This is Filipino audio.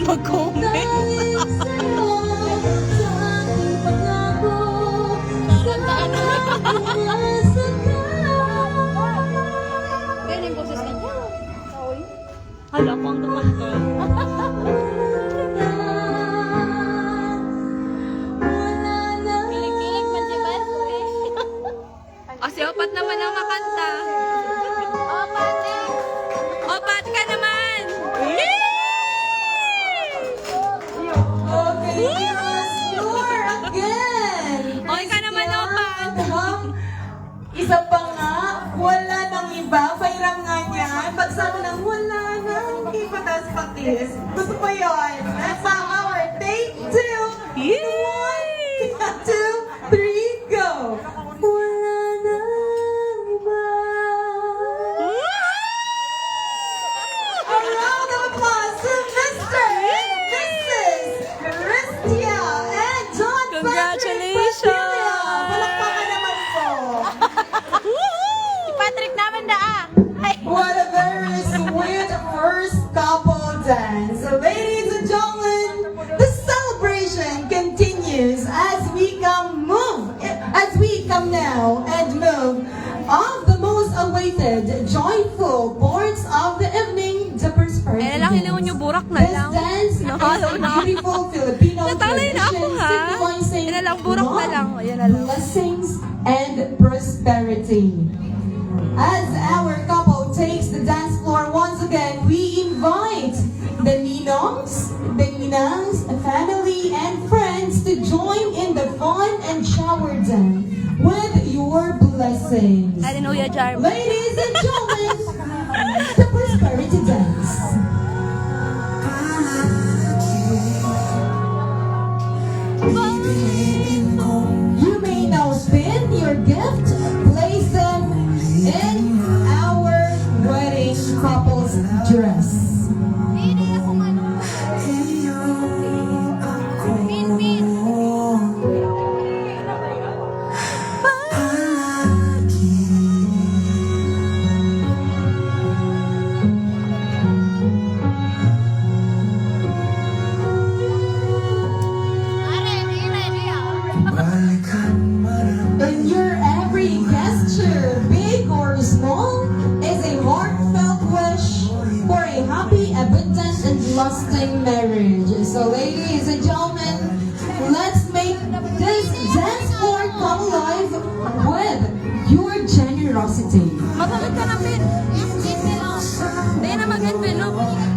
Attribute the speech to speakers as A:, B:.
A: mag-comment.
B: Ganyan yung boses niya.
A: Hala ko ang kumanta.
B: Kilig-kilig man si Bante.
A: Kasi opat naman ang makanta.
B: Oh, Bante!
A: Opat ka naman!
C: Okay, give us your again.
A: Okay ka naman, opat.
C: Isa pa nga, wala nang iba. Pairang nga niyan. Pagsama ng wala nang iba, tas patis. Gusto pa yun. That's our take two.
A: Yay!
C: 1, 2, 3, go. Wala nang iba. A round of applause to Mr. and Mrs. Christia and John
A: Congratulations!
C: Patrick. Palakpakan naman po.
B: Si Patrick naman na Ay!
C: What a very sweet first couple dance. So ladies and gentlemen, the celebration continues as we come now and move of the most awaited, joyful parts of the evening, the prosperity
A: Eh, lang,
C: dance.
A: hinaw niyo, burak na
C: This
A: lang.
C: dance
A: Nahalo
C: is a
A: na.
C: beautiful Filipino
A: Natalay na ako,
C: tradition
A: ha?
C: symbolizing
A: Yan na lang, burak na
C: love,
A: lang. Ayan na lang.
C: blessings, and prosperity. As our couple takes the dance floor once again, we invite the Ninongs, family, and friends to join in the fun and shower dance with your blessings.
A: I didn't know ya, Jarm.
C: Ladies and gentlemen, the prosperity dance. You may now spin your gift, place them in our wedding couple's dress.
B: Hindi akong ano. Pin. Ready
C: In your every gesture, big or small, is a heartfelt wish for a happy, abundant, and lasting marriage. So, ladies and gentlemen, let's make this dance floor come alive with your generosity.
A: Magamit ka ng pin. Hindi na mag-envelope.